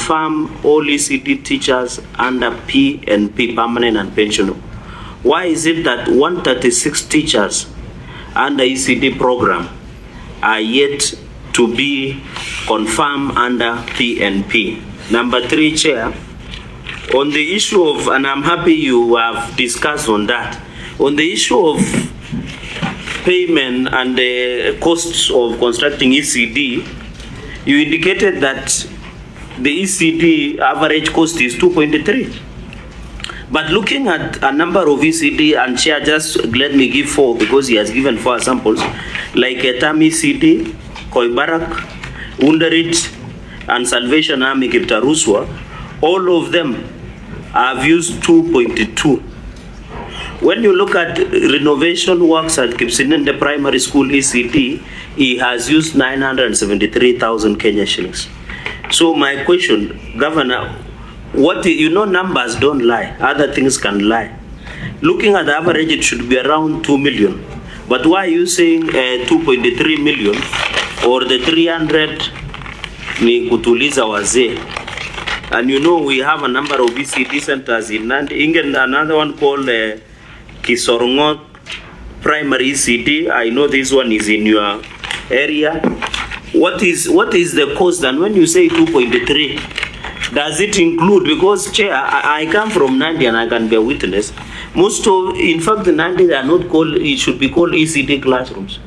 confirm all ECD teachers under P&P, permanent and pensionable. Why is it that 136 teachers under ECD program are yet to be confirmed under P&P? Number 3, Chair, on the issue of, and I'm happy you have discussed on that, on the issue of payment and the costs of constructing ECD, you indicated that the ECD average cost is 2.3. But looking at a number of ECD, and Chair, just let me give 4 because he has given 4 samples, like Etam ECD, Koibarak, Underit, and Salvation Army Kiptaruswa, all of them have used 2.2. When you look at renovation works at Kipsinende Primary School ECD, he has used 973,000 Kenya shillings. So my question, Governor, numbers don't lie, other things can lie. Looking at the average, it should be around 2 million. But why are you saying 2.3 million or the 300 ni kutuliza wazee? And we have a number of ECD centers in Nandi. Another one called Kisorongot Primary ECD. I know this one is in your area. What is the cost? And when you say 2.3, does it include, because Chair, I come from Nandi and I can bear witness, in fact, the Nandi, they are not called, it should be called ECD classrooms.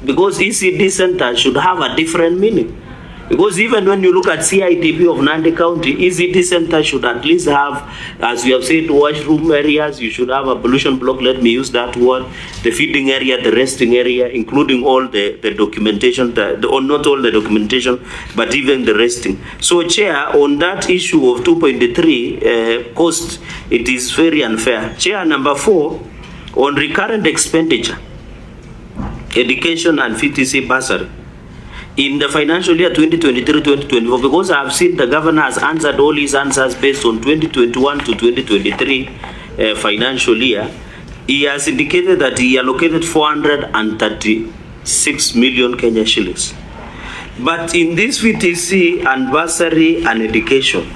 Because ECD centers should have a different meaning. Because even when you look at CITB of Nandi County, ECD center should at least have, as we have said, washroom areas, you should have a pollution block, let me use that word, the feeding area, the resting area, including all the documentation, or not all the documentation, but even the resting. So, Chair, on that issue of 2.3 cost, it is very unfair. Chair, number 4, on recurrent expenditure, education and VTC bursary. In the financial year 2023-2024, because I have seen the governor has answered all his answers based on 2021 to 2023 financial year, he has indicated that he allocated 436 million Kenya shillings. But in this VTC and bursary and education,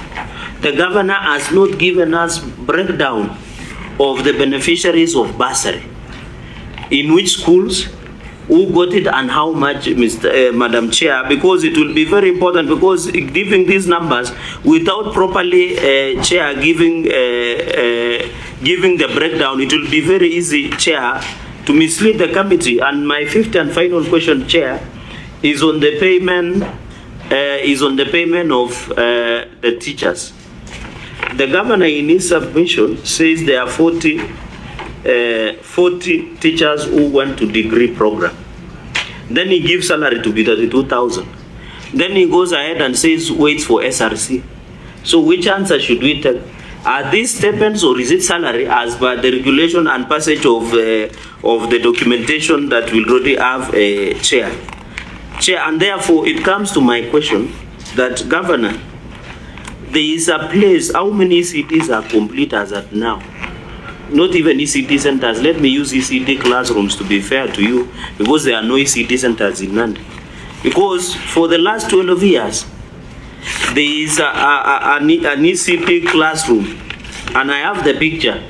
the governor has not given us breakdown of the beneficiaries of bursary. In which schools, who got it and how much, Madam Chair, because it will be very important, because giving these numbers without properly, Chair, giving the breakdown, it will be very easy, Chair, to mislead the committee. And my 5th and final question, Chair, is on the payment, of the teachers. The governor in his submission says there are 40 teachers who went to degree program. Then he gives salary to be 32,000. Then he goes ahead and says waits for SRC. So which answer should we take? Are these stipends or is it salary as per the regulation and passage of the documentation that will already have a chair? And therefore it comes to my question that, Governor, there is a place, how many ECDs are complete as at now? Not even ECD centers. Let me use ECD classrooms to be fair to you, because there are no ECD centers in Nandi. Because for the last 12 years, there is an ECD classroom, and I have the picture,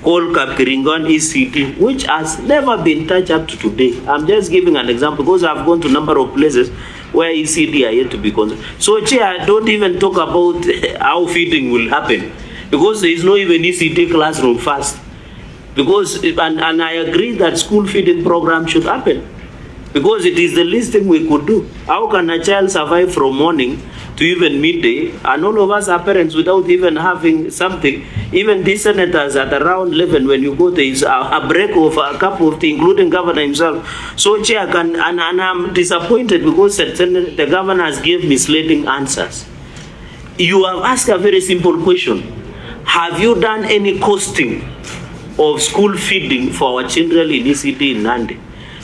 called Kapkiringon ECD, which has never been touched up to today. I'm just giving an example, because I've gone to a number of places where ECD are yet to be concerned. So, Chair, don't even talk about how feeding will happen, because there is no even ECD classroom first. Because, and I agree that school feeding program should happen, because it is the least thing we could do. How can a child survive from morning to even midday, and all of us are parents without even having something? Even these senators at around 11, when you go, there is a break of a cup of tea, including governor himself. So, Chair, and I'm disappointed because the governor has given misleading answers. You have asked a very simple question. Have you done any costing of school feeding for our children in ECD in Nandi?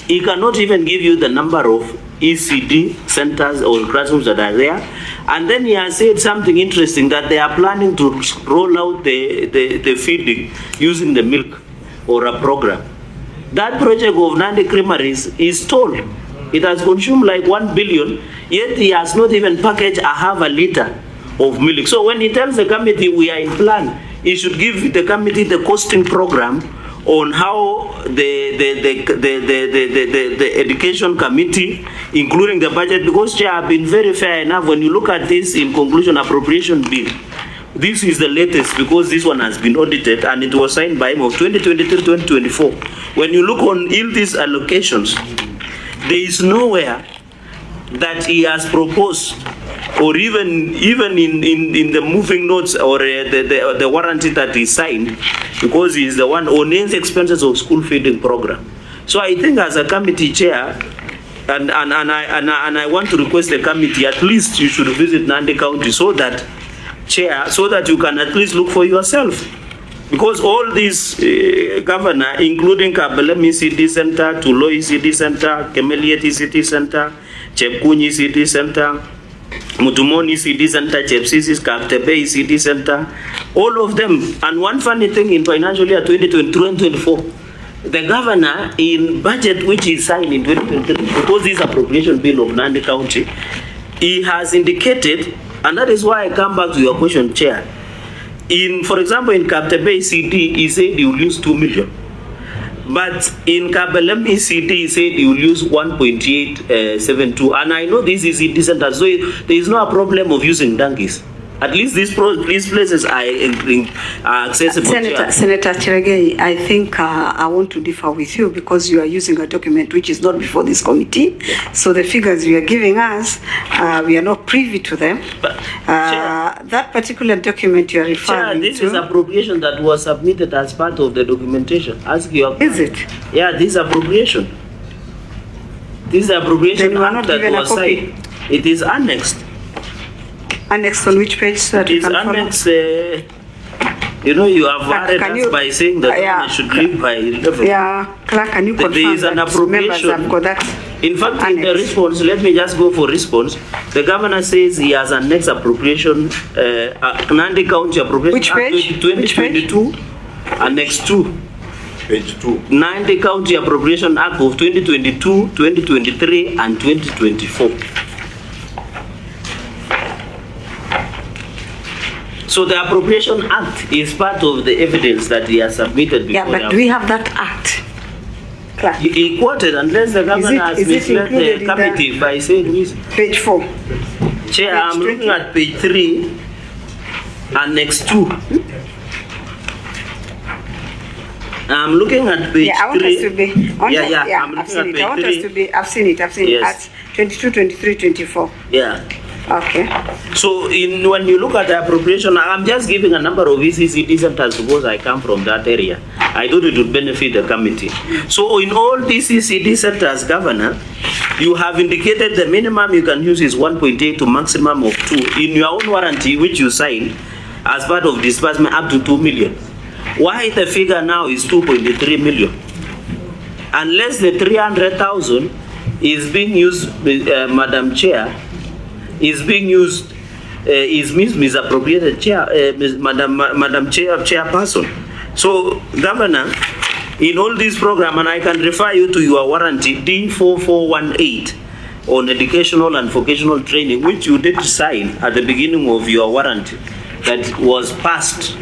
He cannot even give you the number of ECD centers or classrooms that are there. And then he has said something interesting, that they are planning to roll out the feeding using the milk or a program. That project of Nandi Creameries is stalled. It has consumed like 1 billion, yet he has not even packaged a half a liter of milk. So when he tells the committee we are in plan, he should give the committee the costing program on how the education committee, including the budget, because Chair, have been very fair enough. When you look at this in conclusion appropriation bill, this is the latest because this one has been audited and it was signed by him of 2023-2024. When you look on all these allocations, there is nowhere that he has proposed, or even in the moving notes or the warranty that he signed, because he is the one on his expenses of school feeding program. So I think as a committee chair, and I want to request the committee, at least you should visit Nandi County so that you can at least look for yourself. Because all these governor, including Kabelem ECD Center, Tulo ECD Center, Kemeliet ECD Center, Chepkunyi ECD Center, Mutumoni ECD Center, Chepsisis, Kaptepe ECD Center, all of them. And one funny thing in financial year 2023-24, the governor in budget which he signed in 2023, because this appropriation bill of Nandi County, he has indicated, and that is why I come back to your question, Chair. For example, in Kaptepe ECD, he said he will use 2 million. But in Kabelem ECD, he said he will use 1.872. And I know this is ECD center, so there is no problem of using donkeys. At least these places are accessible. Senator Cherargei, I think I want to differ with you because you are using a document which is not before this committee. Yeah. So the figures you are giving us, we are not privy to them. But, that particular document you are referring this is appropriation that was submitted as part of the documentation. Ask your Is it? Yeah, this appropriation. This is appropriation act that was signed. It is annexed. Annexed on which page, sir? It is annexed. You know, you have worried us by saying that I should leave by 11. Yeah, Clerk, can you confirm there is an appropriation. Have got that in fact, in the response, let me just go for response. The governor says he has annexed appropriation, Nandi County appropriation. Which page? 2022, Annex 2. Page 2. Nandi County Appropriation Act of 2022, 2023, and 2024. So the Appropriation Act is part of the evidence that he has submitted before. Yeah, but do we have that act? He quoted, unless the governor has misled the committee by saying this. Page 4. Chair, I'm looking at page 3, Annex 2. I'm looking at page 3. I want us to be. I've seen it. Yes. At 22, 23, 24. Yeah. Okay. So when you look at the appropriation, I'm just giving a number of ECD centers because I come from that area. I thought it would benefit the committee. So in all these ECD centers, Governor, you have indicated the minimum you can use is 1.8 to maximum of 2. In your own warranty, which you signed as part of disbursement, up to 2 million. Why the figure now is 2.3 million? Unless the 300,000 is being used, Madam Chair, is being used, is misappropriated, Chair, Madam Chairperson. So, Governor, in all this program, and I can refer you to your warranty D4418 on educational and vocational training, which you did sign at the beginning of your warranty, that was passed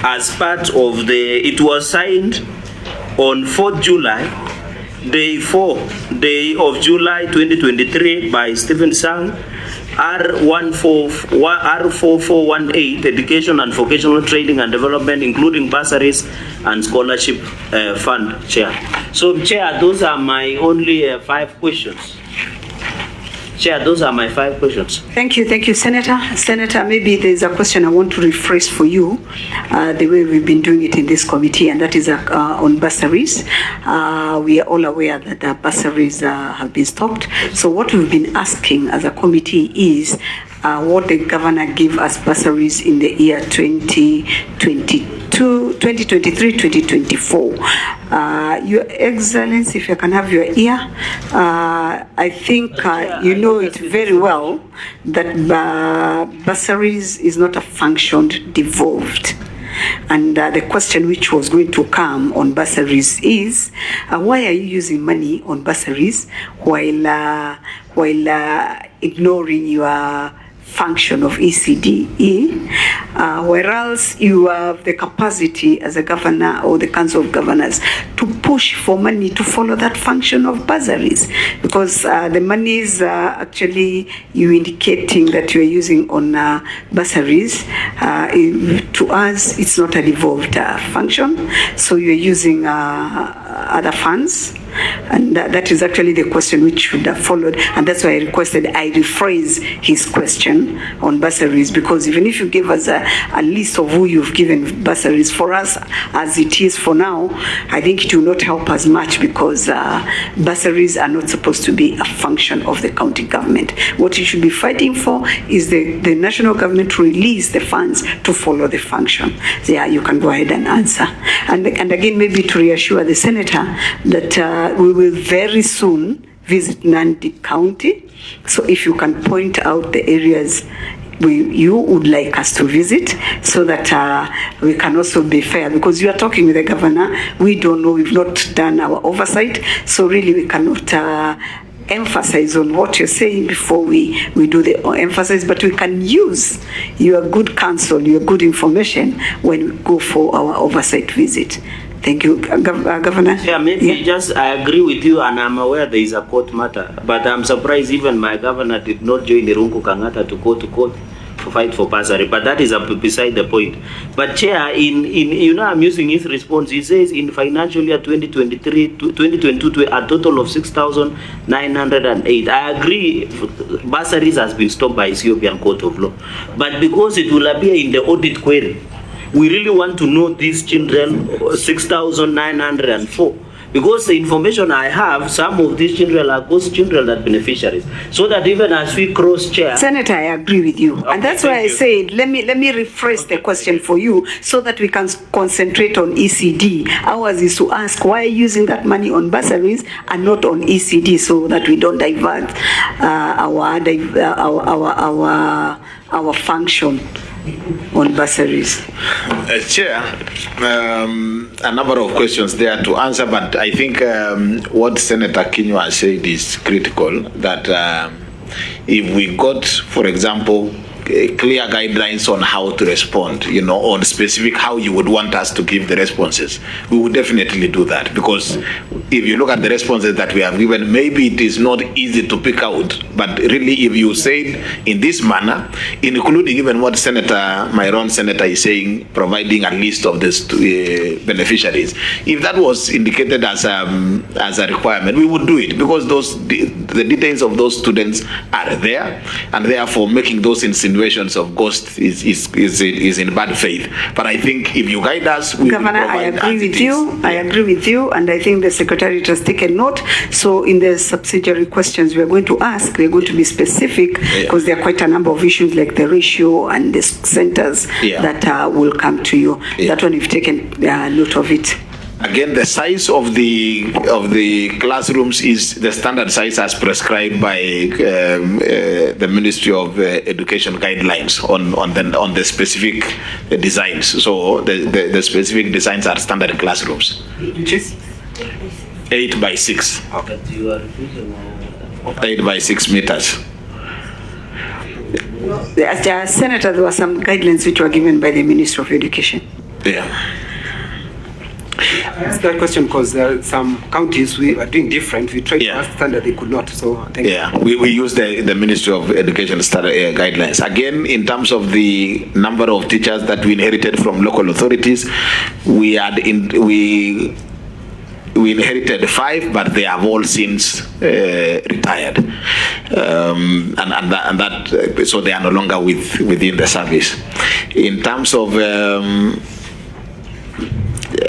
as part of it was signed on 4th July, day of July 2023 by Stephen Sang, R4418, Education and Vocational Training and Development, including bursaries and scholarship fund, Chair. So, Chair, those are my only 5 questions. Chair, those are my 5 questions. Thank you, Senator. Senator, maybe there's a question I want to rephrase for you, the way we've been doing it in this committee, and that is on bursaries. We are all aware that the bursaries have been stopped. So what we've been asking as a committee is what the governor gave us bursaries in the year 2023-2024. Your Excellency, if I can have your ear, I think you know it very well that bursaries is not a function devolved. And the question which was going to come on bursaries is, why are you using money on bursaries while ignoring your function of ECDE, whereas you have the capacity as a governor or the Council of Governors to push for money to follow that function of bursaries, because the monies actually you indicating that you are using on bursaries, to us it's not a devolved function, so you are using other funds. And that is actually the question which should have followed, and that's why I requested I rephrase his question on bursaries, because even if you give us a list of who you've given bursaries, for us as it is for now, I think it will not help us much, because bursaries are not supposed to be a function of the county government. What you should be fighting for is the national government to release the funds to follow the function. So yeah, you can go ahead and answer. And again, maybe to reassure the senator that we will very soon visit Nandi County. So if you can point out the areas you would like us to visit, so that we can also be fair, because you are talking with the governor, we don't know, we've not done our oversight, so really we cannot emphasize on what you're saying before we do the emphasis, but we can use your good counsel, your good information when we go for our oversight visit. Thank you, Governor. Yeah, maybe just I agree with you, and I'm aware there is a court matter, but I'm surprised even my governor did not join the Runku Kangata to go to court to fight for bursary, but that is beside the point. But Chair, in I'm using his response. He says in financial year 2023 to 2022 a total of 6,908. I agree, bursaries has been stopped by Ethiopian Court of Law, but because it will appear in the audit query, we really want to know these children, 6,904. Because the information I have, some of these children are ghost children that beneficiaries. So that even as we cross-check... Senator, I agree with you. Okay, and that's why I said, let me rephrase the question for you so that we can concentrate on ECD. Ours is to ask, why are you using that money on bursaries and not on ECD, so that we don't divert our function on bursaries. Chair, a number of questions there to answer, but I think what Senator Kinyua said is critical, that if we got, for example, clear guidelines on how to respond, on specific how you would want us to give the responses, we would definitely do that. Because if you look at the responses that we have given, maybe it is not easy to pick out, but really if you say it in this manner, including even what my own senator is saying, providing a list of these beneficiaries, if that was indicated as a requirement, we would do it, because the details of those students are there, and therefore making those insinuations of ghost is in bad faith. But I think if you guide us, we Governor, I agree with you. I agree with you, and I think the Secretariat has taken note. So in the subsidiary questions we are going to ask, we are going to be specific, because there are quite a number of issues like the ratio and the centers that will come to you. That one we've taken note of it. Again, the size of the classrooms is the standard size as prescribed by the Ministry of Education guidelines on the specific designs. So the specific designs are standard classrooms. Which is 8 by 6. Okay. 8 by 6 meters. Senator, there were some guidelines which were given by the Ministry of Education. Yeah. That's that question, because there are some counties we are doing different. We tried to ask standard, they could not. So thank you. We use the Ministry of Education standard guidelines. Again, in terms of the number of teachers that we inherited from local authorities, we inherited 5, but they have all since retired, and that so they are no longer within the service. In terms of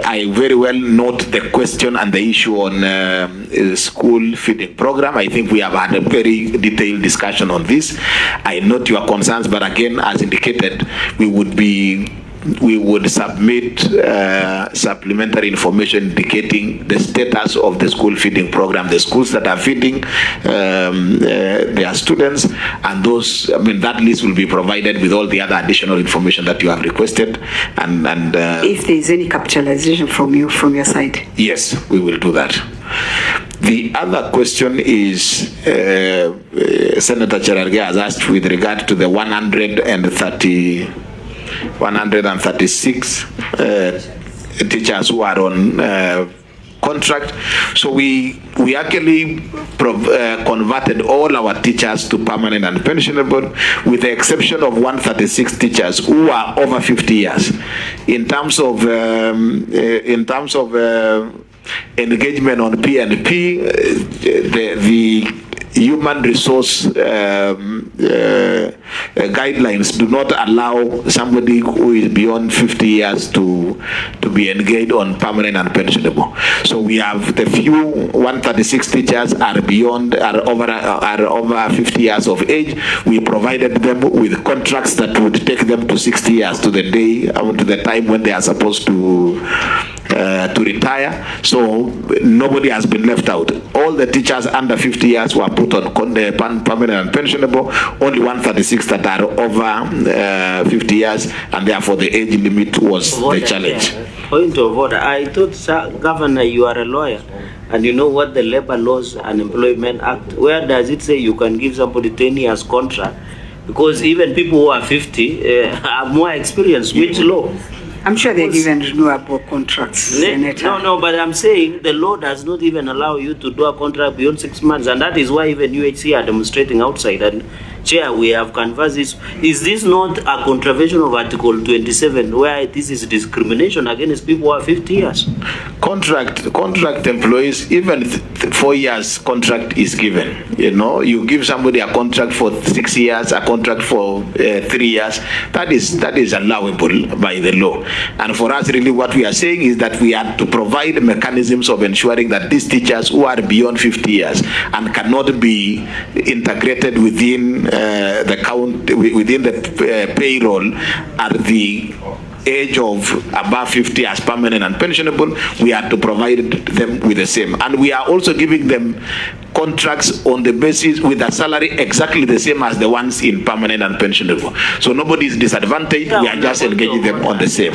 I very well note the question and the issue on school feeding program. I think we have had a very detailed discussion on this. I note your concerns, but again, as indicated, we would submit supplementary information indicating the status of the school feeding program, the schools that are feeding their students, and those, that list will be provided with all the other additional information that you have requested. And if there is any capitalization from your side. Yes, we will do that. The other question is, Senator Cherargei has asked with regard to the 136 teachers who are on contract. So we actually converted all our teachers to permanent and pensionable, with the exception of 136 teachers who are over 50 years. In terms of engagement on P&P, the human resource guidelines do not allow somebody who is beyond 50 years to be engaged on permanent and pensionable. So we have the few 136 teachers are over 50 years of age. We provided them with contracts that would take them to 60 years, to the day, to the time when they are supposed to retire. So nobody has been left out. All the teachers under 50 years were put on permanent and pensionable. Only 136 that are over 50 years, and therefore the age limit was the challenge. Point of order. I thought, sir, Governor, you are a lawyer, and you know what the Labor Laws and Employment Act, where does it say you can give somebody 10 years contract? Because even people who are 50 have more experience. Which law? I'm sure they're given renewable contracts, Senator. No, but I'm saying the law does not even allow you to do a contract beyond 6 months, and that is why even UHC are demonstrating outside. And Chair, we have canvassed this. Is this not a contravention of Article 27, where this is discrimination against people who are 50 years? Contract employees, even 4 years contract is given. You know, you give somebody a contract for 6 years, a contract for 3 years. That is allowable by the law. And for us, really, what we are saying is that we have to provide mechanisms of ensuring that these teachers who are beyond 50 years and cannot be integrated within within the payroll at the age of above 50 as permanent and pensionable, we are to provide them with the same. And we are also giving them contracts on the basis with a salary exactly the same as the ones in permanent and pensionable. So nobody is disadvantaged. We are just engaging them on the same.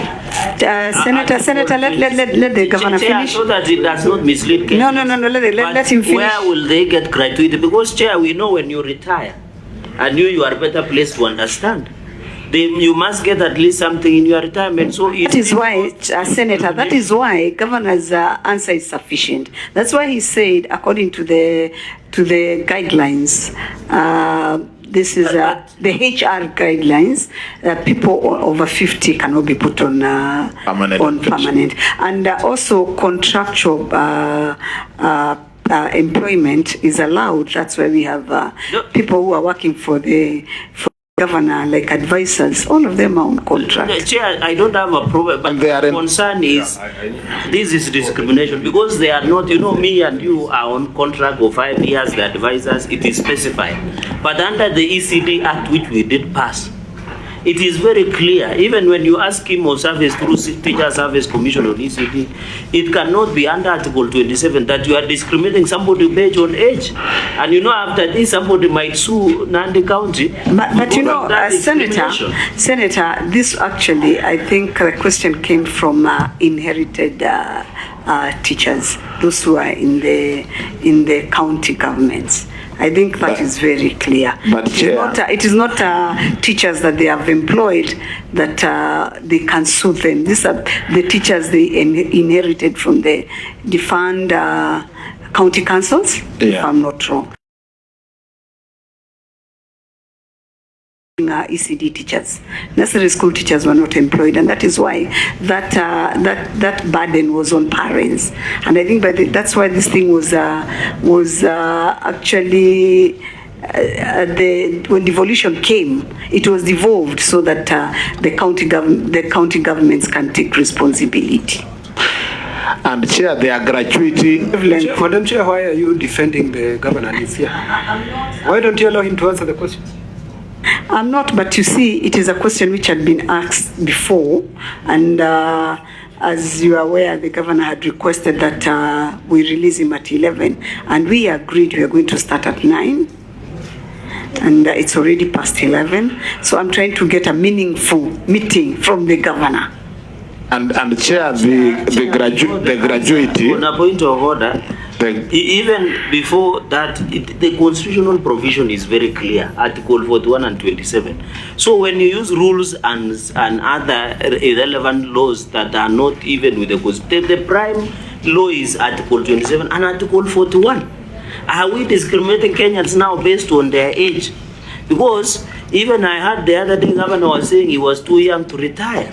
Senator, let the governor finish. So that it does not mislead. No. Let him finish. Where will they get gratuity? Because, Chair, we know when you retire, and you are better placed to understand. You must get at least something in your retirement. So that is why, Senator, that is why Governor's answer is sufficient. That's why he said, according to the guidelines, this is the HR guidelines, people over 50 cannot be put on permanent. And also contractual employment is allowed. That's why we have people who are working for the governor, like advisors, all of them are on contract. Chair, I don't have a problem, but the concern is this is discrimination, because they are not, me and you are on contract for 5 years, the advisors, it is specified. But under the ECD Act, which we did pass, it is very clear, even when you ask him or service through Teacher Service Commission on ECD, it cannot be under Article 27 that you are discriminating somebody based on age. And after this, somebody might sue Nandi County. But Senator, this actually, I think the question came from inherited teachers, those who are in the county governments. I think that is very clear. But it is not teachers that they have employed that they can sue them. These are the teachers they inherited from the defunct county councils, if I'm not wrong. ECD teachers, nursery school teachers were not employed, and that is why that burden was on parents. And I think that's why this thing was actually when devolution came, it was devolved so that the county governments can take responsibility. And Chair, their gratuity. Madam Chair, why are you defending the governor? He's here. Why don't you allow him to answer the questions? I'm not, but you see, it is a question which had been asked before, and as you are aware, the governor had requested that we release him at 11, and we agreed we are going to start at 9, and it's already past 11, so I'm trying to get a meaningful meeting from the governor. And Chair, the gratuity. On a point of order, Even before that, the constitutional provision is very clear, Article 41 and 27. So when you use rules and other irrelevant laws that are not even with the constitution, the prime law is Article 27 and Article 41. Are we discriminating Kenyans now based on their age? Because even I heard the other day, Governor was saying he was too young to retire.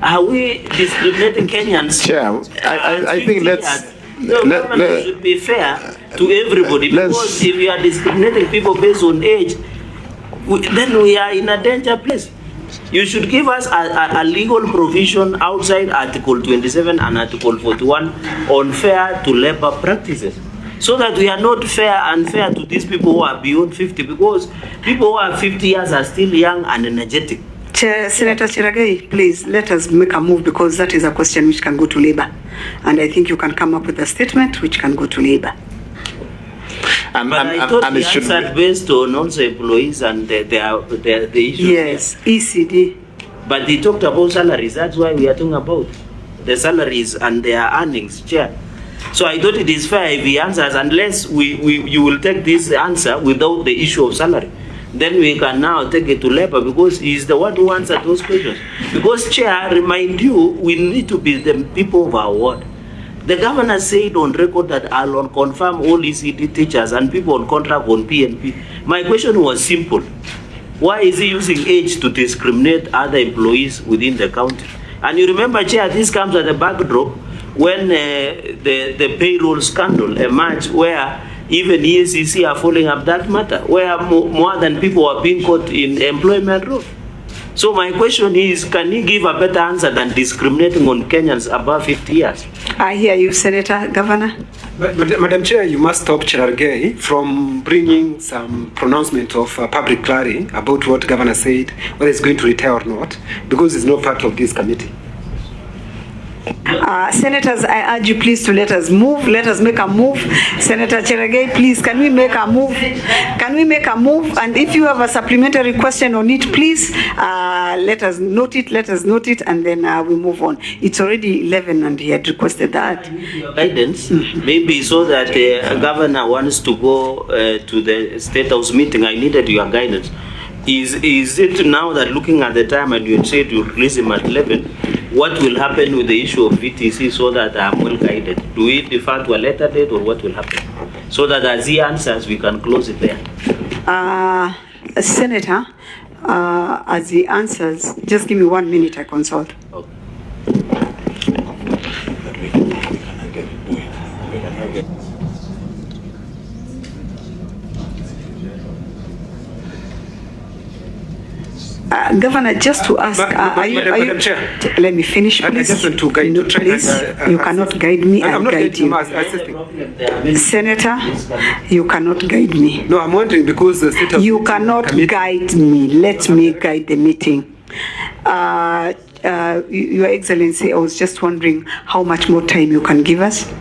Are we discriminating Kenyans? Chair, I think let's... Government should be fair to everybody, because if we are discriminating people based on age, then we are in a danger place. You should give us a legal provision outside Article 27 and Article 41 on fair to labor practices, so that we are not unfair to these people who are beyond 50, because people who are 50 years are still young and energetic. Senator Cherargei, please let us make a move, because that is a question which can go to Labour. And I think you can come up with a statement which can go to Labour. But I thought the answer based on also employees and the issues. Yes, ECD. But he talked about salaries. That's why we are talking about the salaries and their earnings, Chair. So I thought it is fair if he answers, unless you will take this answer without the issue of salary. Then we can now take it to Labour, because he's the one who answered those questions. Because, Chair, remind you, we need to be the people of our word. The governor said on record that I'll confirm all ECD teachers and people on contract on PNP. My question was simple. Why is he using age to discriminate other employees within the county? And you remember, Chair, this comes at the backdrop when the payroll scandal emerged, where even EACC are following up that matter, where more than people are being caught in employment role. So my question is, can he give a better answer than discriminating on Kenyans above 50 years? I hear you, Senator. Governor. But Madam Chair, you must stop Cherargei from bringing some pronouncement of public clarity about what Governor said, whether he's going to retire or not, because he's not part of this committee. Senators, I urge you please to let us move. Let us make a move. Senator Cherargei, please, can we make a move? Can we make a move? And if you have a supplementary question on it, please let us note it. Let us note it, and then we move on. It's already 11, and he had requested that. Guidance, maybe so that the governor wants to go to the State House meeting. I needed your guidance. Is it now that looking at the time, and you said you release him at 11? What will happen with the issue of VTC, so that I'm well guided? Do we defer to a later date, or what will happen? So that as he answers, we can close it there. Senator, as he answers, just give me 1 minute, I consult. Okay. Governor, just to ask, Madam Chair, let me finish, please. I just want to guide you. Please, you cannot guide me. I'm not guide you. Senator, you cannot guide me. No, I'm wondering, because the State of you cannot guide me. Let me guide the meeting. Your Excellency, I was just wondering how much more time you can give us.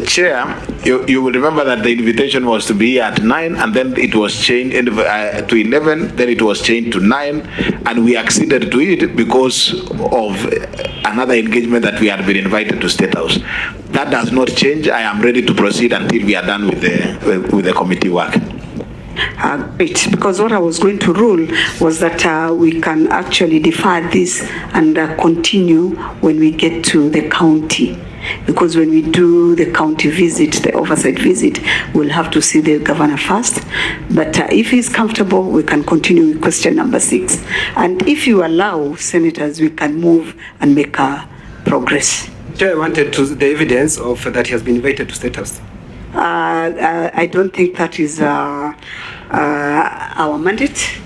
Chair, you will remember that the invitation was to be at 9, and then it was changed to 11, then it was changed to 9, and we acceded to it because of another engagement that we had been invited to State House. That does not change. I am ready to proceed until we are done with the committee work. Great, because what I was going to rule was that we can actually defer this and continue when we get to the county. Because when we do the county visit, the oversight visit, we'll have to see the governor first. But if he's comfortable, we can continue with question number 6. And if you allow, senators, we can move and make progress. Chair, I wanted the evidence of that he has been invited to State House. I don't think that is our mandate.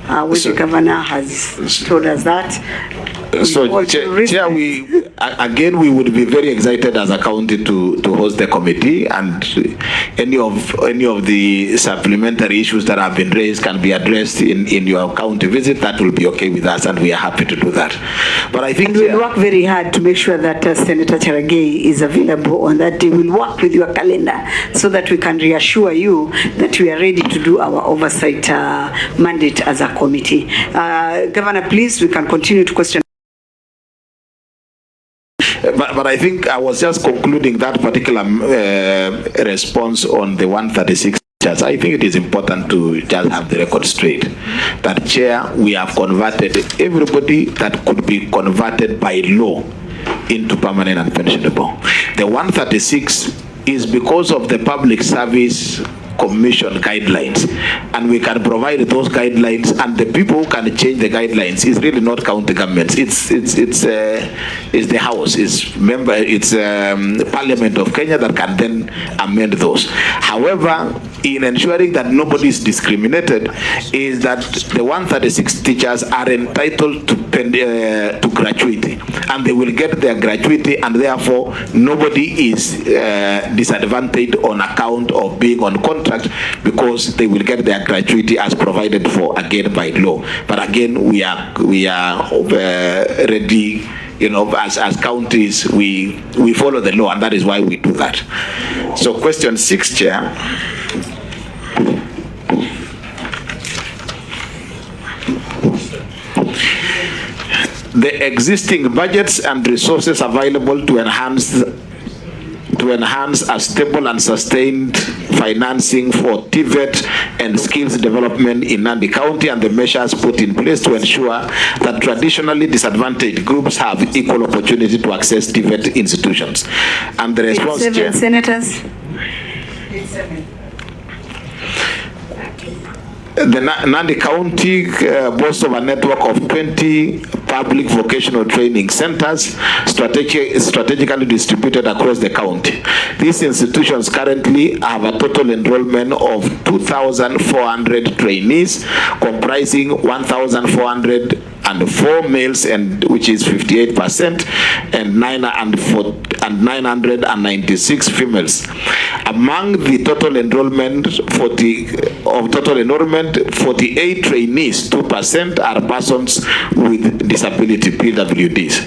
When the governor has told us that. So, Chair, we would be very excited as a county to host the committee, and any of the supplementary issues that have been raised can be addressed in your county visit. That will be okay with us, and we are happy to do that. But I think we'll work very hard to make sure that Senator Cherargei is available on that day. We'll work with your calendar so that we can reassure you that we are ready to do our oversight mandate as a committee. Governor, please, we can continue to question. but I think I was just concluding that particular response on the 136. I think it is important to just have the record straight that, Chair, we have converted everybody that could be converted by law into permanent and pensionable. The 136 is because of the Public Service Commission guidelines, and we can provide those guidelines, and the people who can change the guidelines is really not county governments. It's the House, it's Parliament of Kenya that can then amend those. However, in ensuring that nobody is discriminated, is that the 136 teachers are entitled to gratuity, and they will get their gratuity, and therefore nobody is disadvantaged on account of being on contract, because they will get their gratuity as provided for again by law. But again, we are ready, you know, as counties, we follow the law, and that is why we do that. So question 6, Chair. The existing budgets and resources available to enhance a stable and sustained financing for TVET and skills development in Nandi County, and the measures put in place to ensure that traditionally disadvantaged groups have equal opportunity to access TVET institutions. And the response, Chair. Senators. The Nandi County boasts of a network of 20 public vocational training centers strategically distributed across the county. These institutions currently have a total enrollment of 2,400 trainees, comprising 1,404 males, and which is 58%, and 996 females. Among the total enrollment, 48 trainees, 2% are persons with disability, PWDs.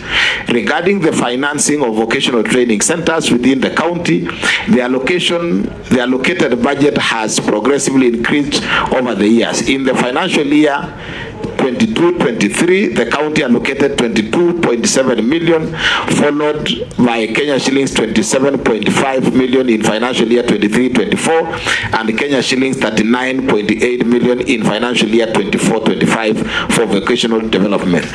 Regarding the financing of vocational training centers within the county, the allocated budget has progressively increased over the years. In the financial year 22-23, the county allocated 22.7 million, followed by Kenya shillings 27.5 million in financial year 23-24, and Kenya shillings 39.8 million in financial year 24-25 for vocational development.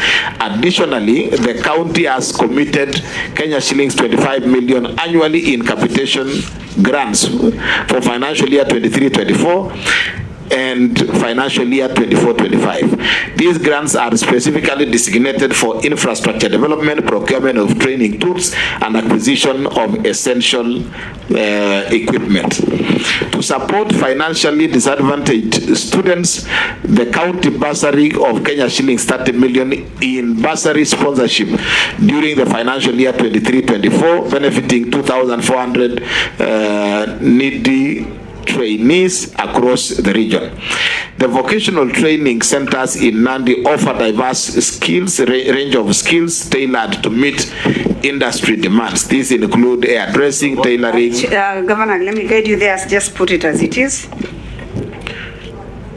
Additionally, the county has committed Kenya shillings 25 million annually in capitation grants for financial year 23-24 and financial year 24-25. These grants are specifically designated for infrastructure development, procurement of training tools, and acquisition of essential equipment. To support financially disadvantaged students, the county bursary of Kenya shillings 30 million in bursary sponsorship during the financial year 23-24, benefiting 2,400 needy trainees across the region. The vocational training centers in Nandi offer diverse skills, range of skills tailored to meet industry demands. These include hairdressing, tailoring. Governor, let me guide you there. Just put it as it is.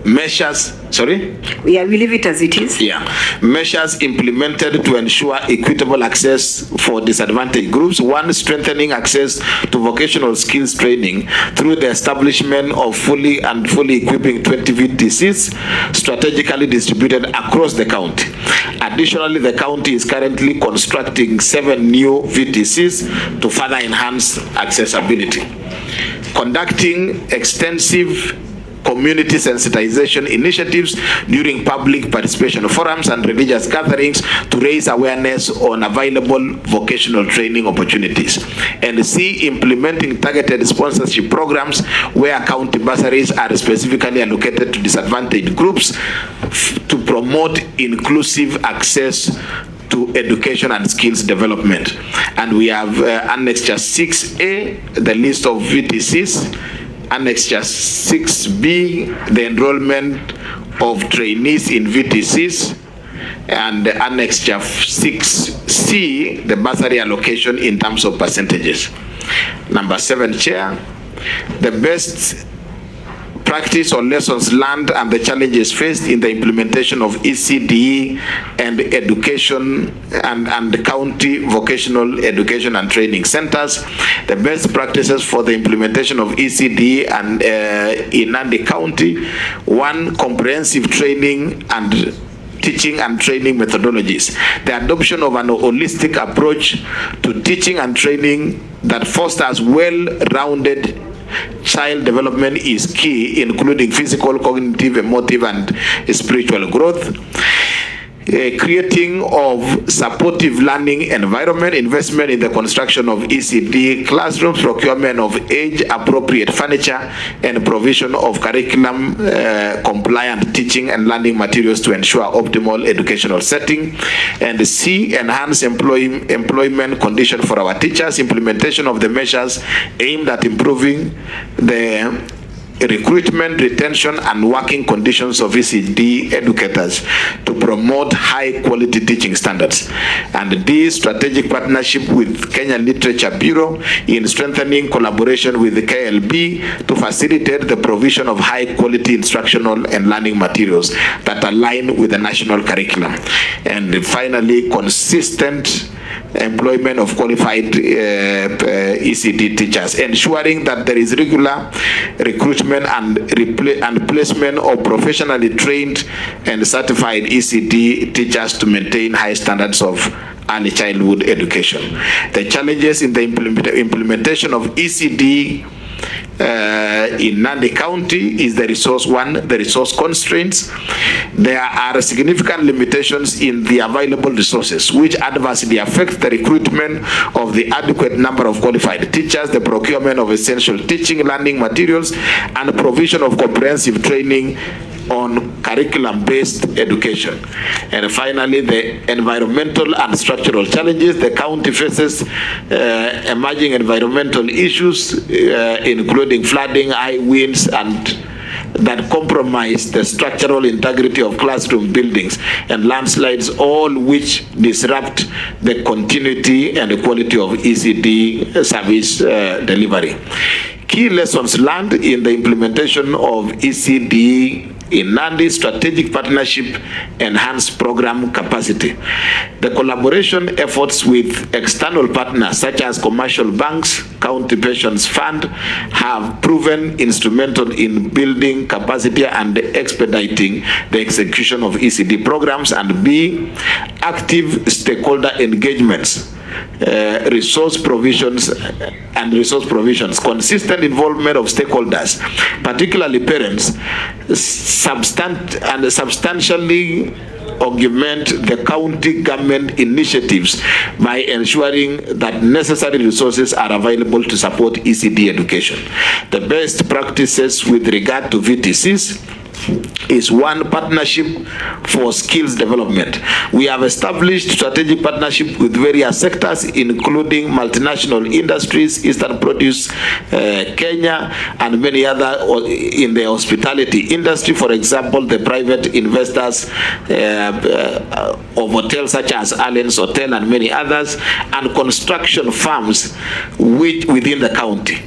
Measures, sorry? Yeah, we leave it as it is. Yeah. Measures implemented to ensure equitable access for disadvantaged groups. One, strengthening access to vocational skills training through the establishment of fully equipping 20 VTCs strategically distributed across the county. Additionally, the county is currently constructing 7 new VTCs to further enhance accessibility. Conducting extensive community sensitization initiatives during public participation forums and religious gatherings to raise awareness on available vocational training opportunities. And C, implementing targeted sponsorship programs where county bursaries are specifically allocated to disadvantaged groups to promote inclusive access to education and skills development. And we have Annexure 6A, the list of VTCs, Annexure 6B, the enrollment of trainees in VTCs, and Annexure 6C, the bursary allocation in terms of percentages. Number 7, Chair, the best practice or lessons learned and the challenges faced in the implementation of ECDE and education and county vocational education and training centers, the best practices for the implementation of ECDE and in Nandi County. 1, comprehensive training and teaching and training methodologies. The adoption of an holistic approach to teaching and training that fosters well-rounded child development is key, including physical, cognitive, emotive, and spiritual growth. Creating of supportive learning environment, investment in the construction of ECD classrooms, procurement of age-appropriate furniture, and provision of curriculum compliant teaching and learning materials to ensure optimal educational setting. And C, enhance employment condition for our teachers, implementation of the measures aimed at improving the recruitment, retention, and working conditions of ECD educators to promote high-quality teaching standards. And D, strategic partnership with Kenya Literature Bureau in strengthening collaboration with the KLB to facilitate the provision of high-quality instructional and learning materials that align with the national curriculum. And finally, consistent employment of qualified ECD teachers, ensuring that there is regular recruitment and placement of professionally trained and certified ECD teachers to maintain high standards of early childhood education. The challenges in the implementation of ECD in Nandi County is the resource. 1, the resource constraints. There are significant limitations in the available resources, which adversely affect the recruitment of the adequate number of qualified teachers, the procurement of essential teaching learning materials, and provision of comprehensive training on curriculum-based education. And finally, the environmental and structural challenges. The county faces emerging environmental issues, including flooding, high winds, and that compromise the structural integrity of classroom buildings, and landslides, all which disrupt the continuity and the quality of ECD service delivery. Key lessons learned in the implementation of ECD in Nandi: strategic partnership, enhanced program capacity. The collaboration efforts with external partners such as commercial banks, county pensions fund have proven instrumental in building capacity and expediting the execution of ECD programs. And B, active stakeholder engagements, resource provisions, consistent involvement of stakeholders, particularly parents, substantially augment the county government initiatives by ensuring that necessary resources are available to support ECD education. The best practices with regard to VTCs is 1, partnership for skills development. We have established strategic partnership with various sectors, including multinational industries, Eastern Produce Kenya, and many other in the hospitality industry. For example, the private investors of hotels such as Allen's Hotel and many others, and construction firms within the county.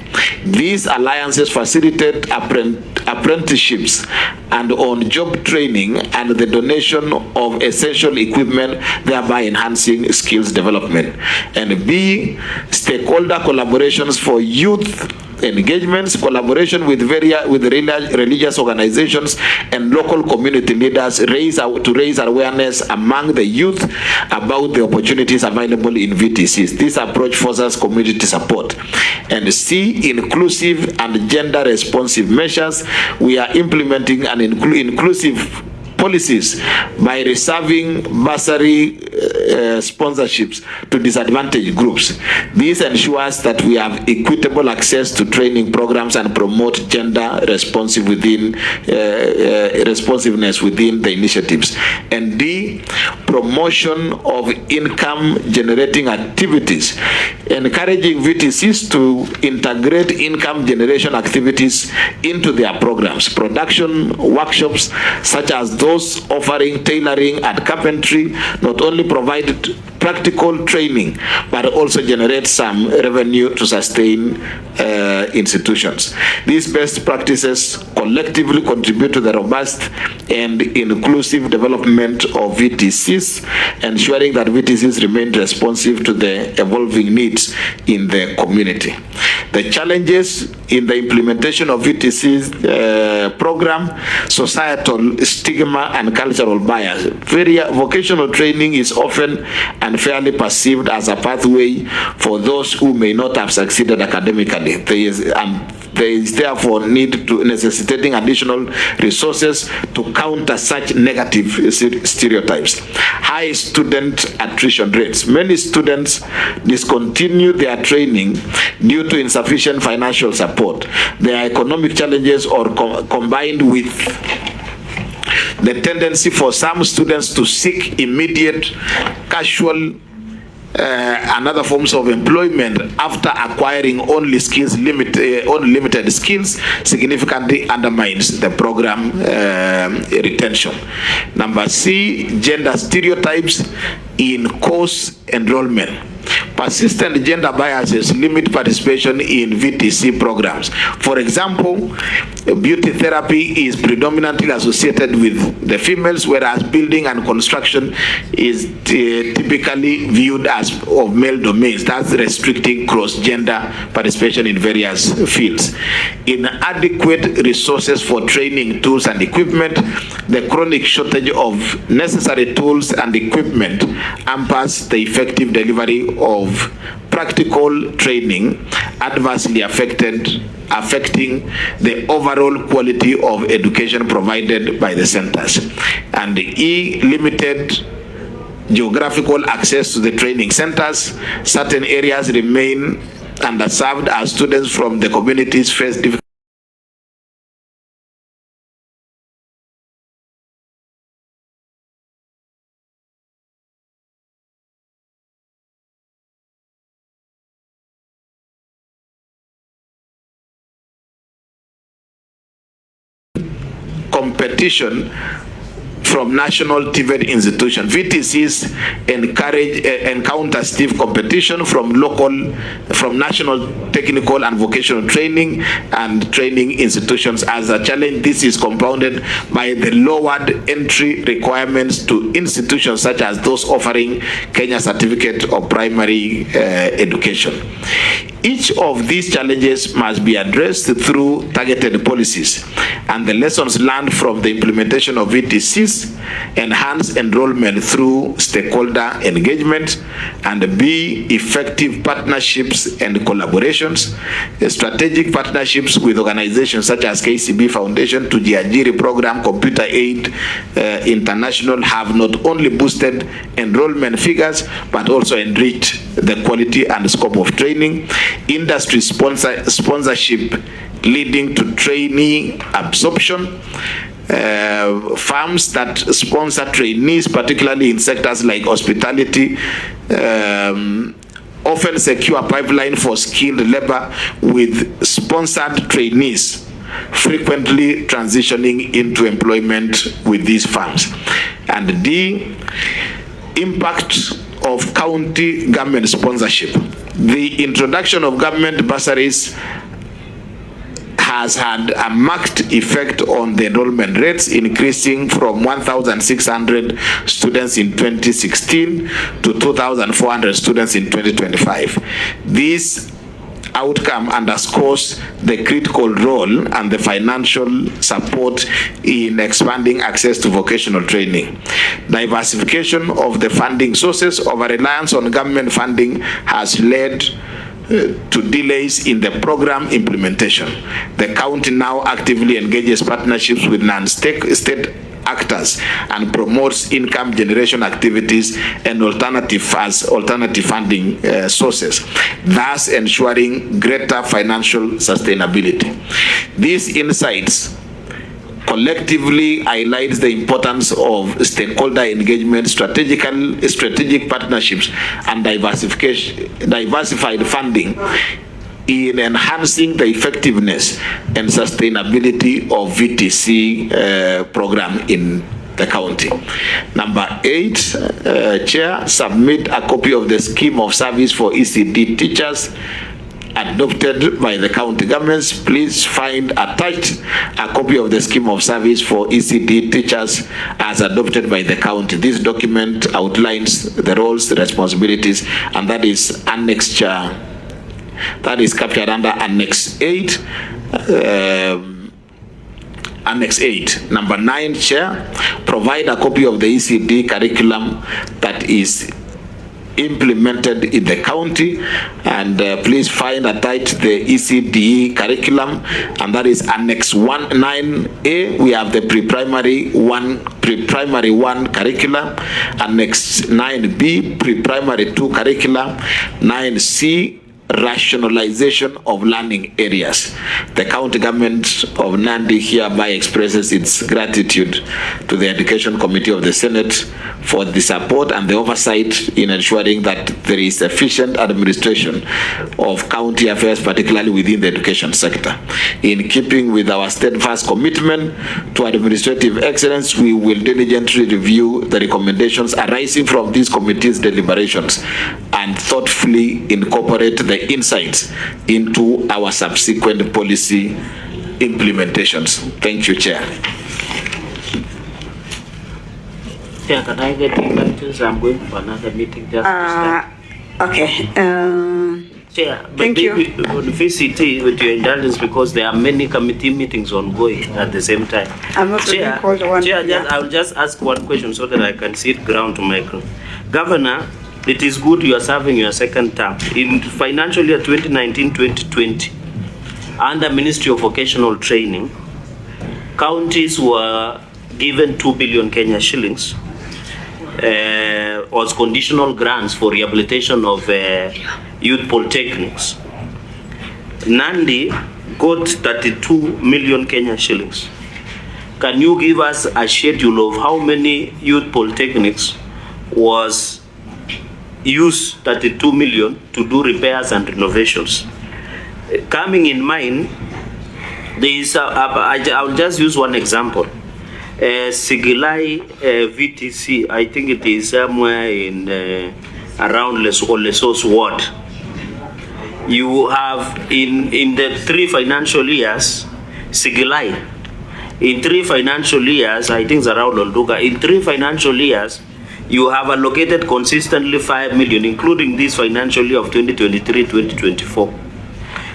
These alliances facilitate apprenticeships and on-job training and the donation of essential equipment, thereby enhancing skills development. And B, stakeholder collaborations for youth engagements, collaboration with religious organizations and local community leaders to raise awareness among the youth about the opportunities available in VTCs. This approach fosters community support. And C, inclusive and gender responsive measures. We are implementing an inclusive policies by reserving bursary sponsorships to disadvantaged groups. This ensures that we have equitable access to training programs and promote gender responsiveness within the initiatives. And D, promotion of income generating activities, encouraging VTCs to integrate income generation activities into their programs. Production workshops such as those offering tailoring and carpentry not only provide practical training, but also generate some revenue to sustain institutions. These best practices collectively contribute to the robust and inclusive development of VTCs, ensuring that VTCs remain responsive to the evolving needs in the community. The challenges in the implementation of VTCs program, societal stigma and cultural bias. Vocational training is often unfairly perceived as a pathway for those who may not have succeeded academically. There is therefore need to necessitating additional resources to counter such negative stereotypes. High student attrition rates. Many students discontinue their training due to insufficient financial support. Their economic challenges or combined with the tendency for some students to seek immediate, casual, and other forms of employment after acquiring only limited skills significantly undermines the program retention. Number C, gender stereotypes in course enrollment. Persistent gender biases limit participation in VTC programs. For example, beauty therapy is predominantly associated with the females, whereas building and construction is typically viewed as of male domains, thus restricting cross-gender participation in various fields. Inadequate resources for training, tools and equipment. The chronic shortage of necessary tools and equipment hampers the effective delivery of practical training, adversely affecting the overall quality of education provided by the centers. And E, limited geographical access to the training centers. Certain areas remain underserved as students from the communities face difficulties competition from national TVET institutions. VTCs encounter stiff competition from national technical and vocational training and training institutions. As a challenge, this is compounded by the lowered entry requirements to institutions such as those offering Kenya Certificate of Primary Education. Each of these challenges must be addressed through targeted policies, and the lessons learned from the implementation of VTCs enhance enrollment through stakeholder engagement, and B, effective partnerships and collaborations. Strategic partnerships with organizations such as KCB Foundation, to Cherargei program, Computer Aid International have not only boosted enrollment figures but also enriched the quality and scope of training. Industry sponsorship leading to trainee absorption. Firms that sponsor trainees, particularly in sectors like hospitality, often secure a pipeline for skilled labor with sponsored trainees, frequently transitioning into employment with these firms. And D, impact of county government sponsorship. The introduction of government bursaries has had a marked effect on the enrollment rates, increasing from 1,600 students in 2016 to 2,400 students in 2025. This outcome underscores the critical role and the financial support in expanding access to vocational training. Diversification of the funding sources. Over-reliance on government funding has led to delays in the program implementation. The county now actively engages partnerships with non-state actors and promotes income generation activities and alternative funding sources, thus ensuring greater financial sustainability. These insights collectively highlights the importance of stakeholder engagement, strategic partnerships, and diversified funding in enhancing the effectiveness and sustainability of VTC program in the county. Number 8, Chair, submit a copy of the scheme of service for ECD teachers adopted by the county governments. Please find attached a copy of the scheme of service for ECD teachers as adopted by the county. This document outlines the roles, the responsibilities, and that is annexed, that is captured under Annex 8. Annex 8. Number 9, Chair, provide a copy of the ECD curriculum that is implemented in the county, and please find attached the ECD curriculum, and that is Annex 9A. We have the pre-primary 1 curriculum, Annex 9B pre-primary 2 curriculum, 9C rationalization of learning areas. The county government of Nandi hereby expresses its gratitude to the Education Committee of the Senate for the support and the oversight in ensuring that there is efficient administration of county affairs, particularly within the education sector. In keeping with our steadfast commitment to administrative excellence, we will diligently review the recommendations arising from these committees' deliberations and thoughtfully incorporate the insights into our subsequent policy implementations. Thank you, Chair. Chair, can I get invitations? I'm going for another meeting just Okay. Chair, but thank you. On VCT, with your indulgence, because there are many committee meetings ongoing at the same time. I'm not Chair, called one. Chair, I will just ask one question so that I can sit ground to micro. Governor, it is good you are serving your second term. In financial year 2019-2020, under Ministry of Vocational Training, counties were given 2 billion Kenya shillings as conditional grants for rehabilitation of youth polytechnics. Nandi got 32 million Kenya shillings. Can you give us a schedule of how many youth polytechnics was use 32 million to do repairs and renovations? Coming in mind, there is I'll just use one example. Sigilai VTC, I think it is somewhere in around Lesos ward. You have in the 3 financial years, Sigilai, in 3 financial years, I think it's around Olduga, in 3 financial years, you have allocated consistently 5 million, including this financial year of 2023-2024.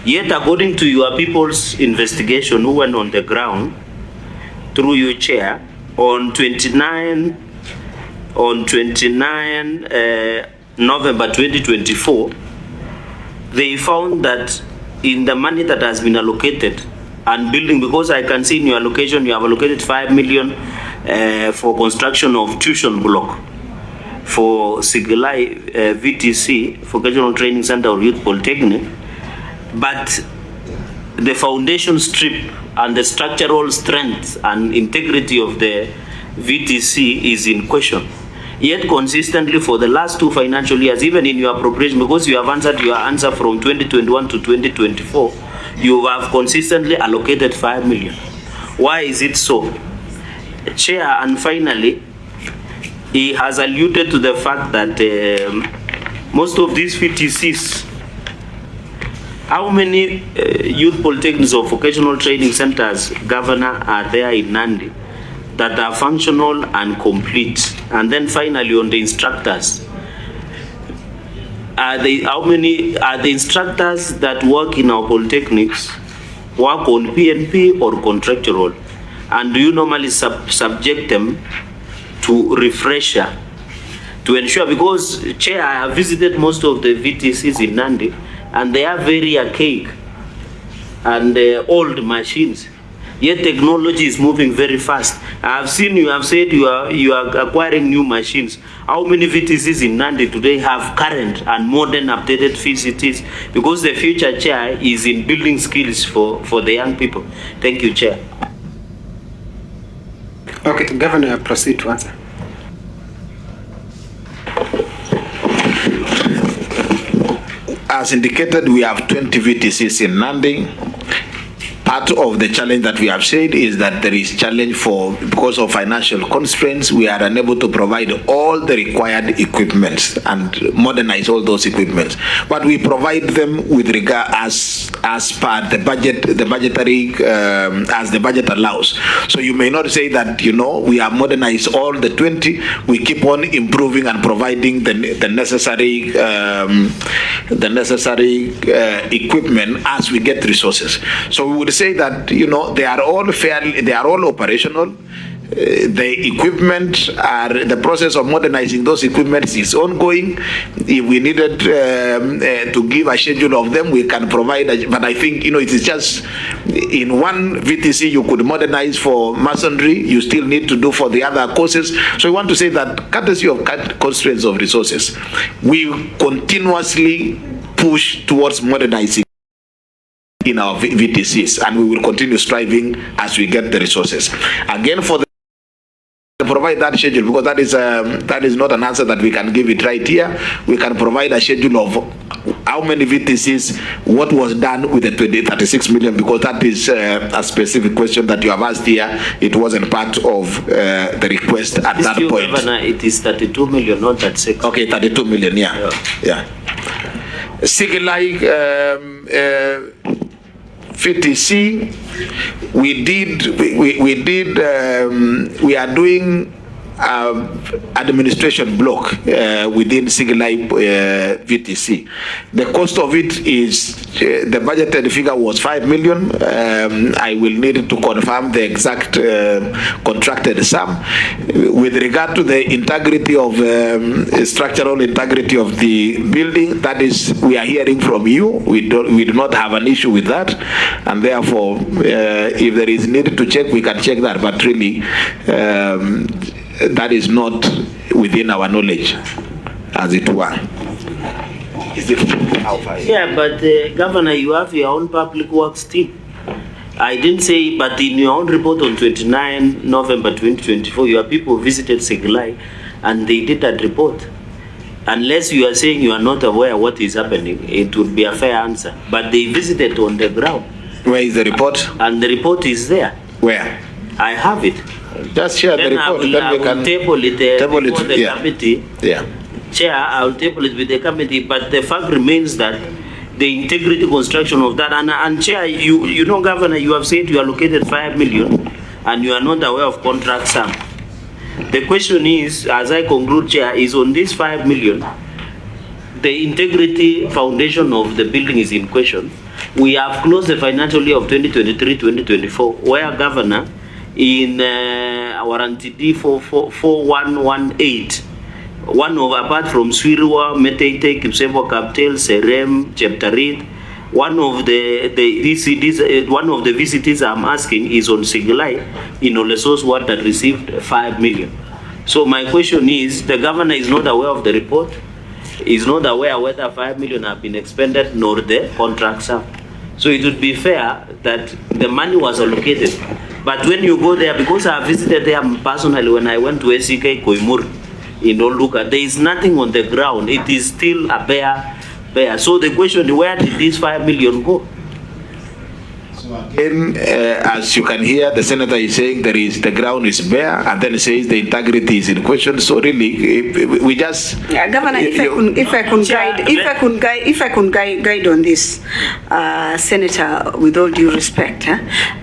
Yet, according to your people's investigation who went on the ground, through your chair, on 29 November 2024, they found that in the money that has been allocated and building, because I can see in your allocation, you have allocated 5 million for construction of tuition block for Sigilai VTC, Vocational Training Center or Youth Polytechnic, but the foundation strip and the structural strength and integrity of the VTC is in question. Yet consistently for the last 2 financial years, even in your appropriation, because you have answered your answer from 2021 to 2024, you have consistently allocated 5 million. Why is it so? Chair, and finally, he has alluded to the fact that most of these VTCs, how many youth polytechnics or vocational training centers, Governor, are there in Nandi that are functional and complete? And then finally on the instructors, how many are the instructors that work in our polytechnics work on PNP or contractual? And do you normally subject them to refresher to ensure, because Chair, I have visited most of the VTCs in Nandi and they are very archaic and old machines. Yet technology is moving very fast. I have seen you have said you are acquiring new machines. How many VTCs in Nandi today have current and modern updated VCTs? Because the future, Chair, is in building skills for the young people. Thank you, Chair. Okay, Governor, proceed to answer. As indicated, we have 20 VTCs in Nandi. part of the challenge that we have said is that there is challenge because of financial constraints. We are unable to provide all the required equipment and modernize all those equipments, but we provide them with regard as per the budget, the budgetary as the budget allows. So you may not say that we have modernized all the 20. We keep on improving and providing the necessary equipment as we get resources. So we would say that they are all operational. The equipment the process of modernizing those equipments is ongoing. If we needed to give a schedule of them, we can provide. But I think it is just in one VTC you could modernize for masonry. You still need to do for the other courses. So we want to say that courtesy of constraints of resources, we continuously push towards modernizing in our VTCs, and we will continue striving as we get the resources. Again, for the provide that schedule, because that is not an answer that we can give it right here. We can provide a schedule of how many VTCs, what was done with the 36 million, because that is a specific question that you have asked here. It wasn't part of the request at that point. Governor, it is 32 million, not 36. Okay, 32 million, yeah. Sigilai VTC, we are doing administration block within Sigilai VTC. The cost of it is, the budgeted figure was 5 million. I will need to confirm the exact contracted sum. With regard to the integrity of structural integrity of the building, that is, we are hearing from you. We do not have an issue with that, and therefore, if there is need to check, we can check that. But really, that is not within our knowledge, as it were. Yeah, but Governor, you have your own public works team. I didn't say, but in your own report on 29 November 2024, your people visited Sigilai and they did that report. Unless you are saying you are not aware what is happening, it would be a fair answer. But they visited on the ground. Where is the report? And the report is there. Where? I have it. Just share the report. Then we can table it before the committee. Yeah. Chair, I will table it with the committee, but the fact remains that the integrity construction of that, and Chair, you know, Governor, you have said you allocated 5 million and you are not aware of contract sum. The question is, as I conclude, Chair, is on this 5 million, the integrity foundation of the building is in question. We have closed the financial year of 2023-2024, where Governor, in our NTD 4118, one of, apart from Swirwa, Metete, Kipsevo, Kaptel, Serem, Cheptarit, one of the VCTs, one of the VCTs I'm asking is on Sigilai in Olesos Ward that received 5 million. So my question is, the Governor is not aware of the report, is not aware whether 5 million have been expended, nor the contract sum. So it would be fair that the money was allocated. But when you go there, because I visited there personally when I went to SEK Koimur in Oluka, there is nothing on the ground. It is still a bare. So the question is, where did this 5 million go? Again, as you can hear, the senator is saying the ground is bare, and then says the integrity is in question. So really, we just Governor, if I can guide on this, Senator, with all due respect,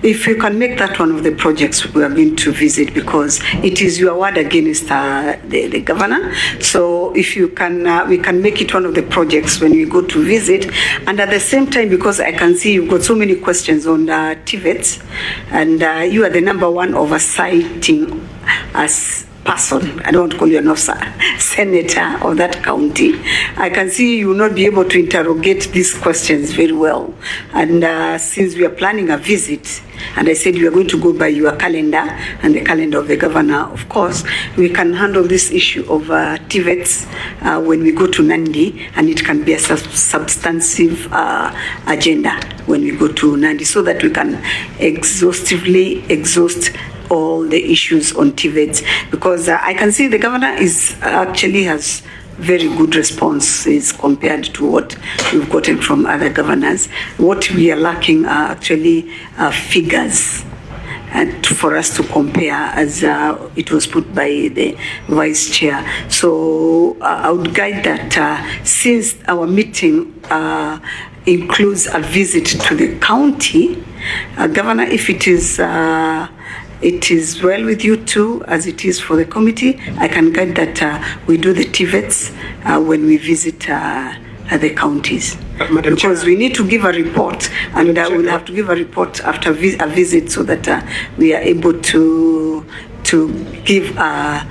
if you can make that one of the projects we are going to visit, because it is your word against the governor. So if you can, we can make it one of the projects when we go to visit, and at the same time, because I can see you've got so many questions on TVETs, and you are the #1 oversighting as person, I don't want to call you an officer, senator of that county. I can see you will not be able to interrogate these questions very well. And since we are planning a visit, and I said we are going to go by your calendar and the calendar of the governor, of course, we can handle this issue of TVETs when we go to Nandi, and it can be a substantive agenda when we go to Nandi, so that we can exhaustively exhaust all the issues on TVETs, because I can see the governor is actually has very good responses compared to what we've gotten from other governors. What we are lacking are actually figures and for us to compare, as it was put by the vice chair. So I would guide that since our meeting includes a visit to the county, Governor, if it is well with you too, as it is for the committee, I can guide that we do the TVETs when we visit the counties. Because we need to give a report, and we'll have to give a report after a visit, so that we are able to give a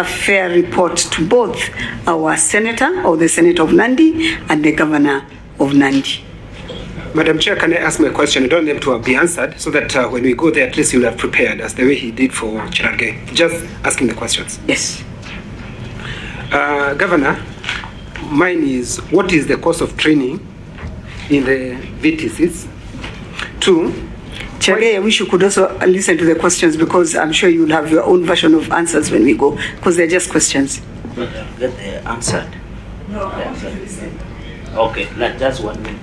fair report to both our senator, or the Senator of Nandi, and the Governor of Nandi. Madam Chair, can I ask my question? I don't want them to be answered, so that when we go there, at least you'll have prepared, as the way he did for Cherargei. Just asking the questions. Yes. Governor, mine is, what is the cost of training in the VTCs? 2, Cherargei, I wish you could also listen to the questions, because I'm sure you'll have your own version of answers when we go, because they're just questions. But get the answered. No, Okay, just 1 minute.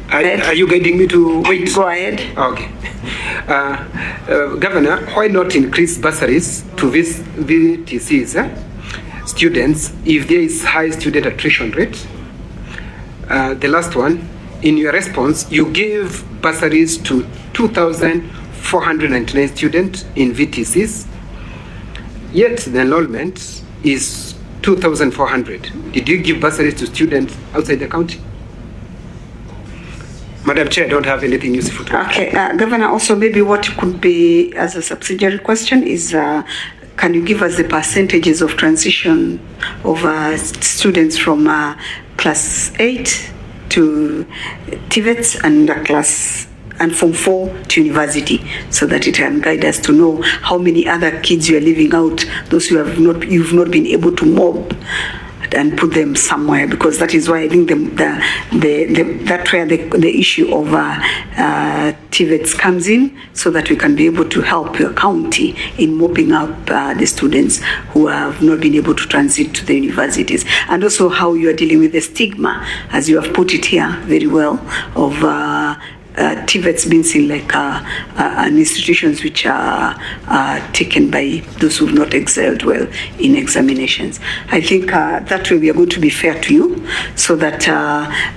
Are you guiding me to wait? Go ahead. Okay. Governor, why not increase bursaries to these VTCs students if there is high student attrition rate? The last one, in your response, you gave bursaries to 2,499 students in VTCs, yet the enrollment is 2,400. Did you give bursaries to students outside the county? Madam Chair, I don't have anything useful to add. Okay, Governor, also maybe what could be as a subsidiary question is, can you give us the percentages of transition of students from class 8 to TVETs and from 4 to university, so that it can guide us to know how many other kids you are leaving out, those who you've not been able to mob and put them somewhere, because that is why I think that's where the issue of TVETs comes in, so that we can be able to help your county in mopping up the students who have not been able to transit to the universities, and also how you are dealing with the stigma, as you have put it here very well, of TVETs being seen like an institutions which are taken by those who have not excelled well in examinations. I think that way we are going to be fair to you, so that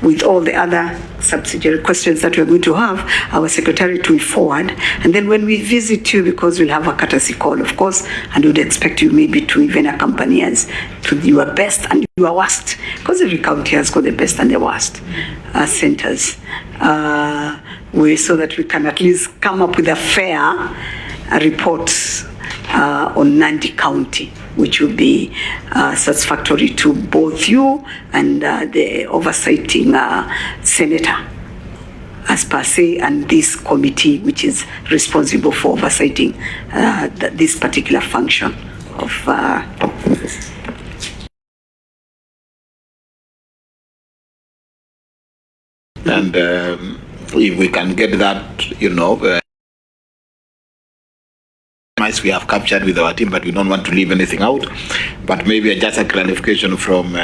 with all the other subsidiary questions that we are going to have, our secretariat will forward, and then when we visit you, because we'll have a courtesy call, of course, and we'd expect you maybe to even accompany us to your best and your worst, because every county has got the best and the worst centers. So that we can at least come up with a fair report on Nandi County, which will be satisfactory to both you and the oversighting senator, as per se, and this committee, which is responsible for oversighting this particular function of and if we can get that, we have captured with our team, but we don't want to leave anything out. But maybe just a clarification from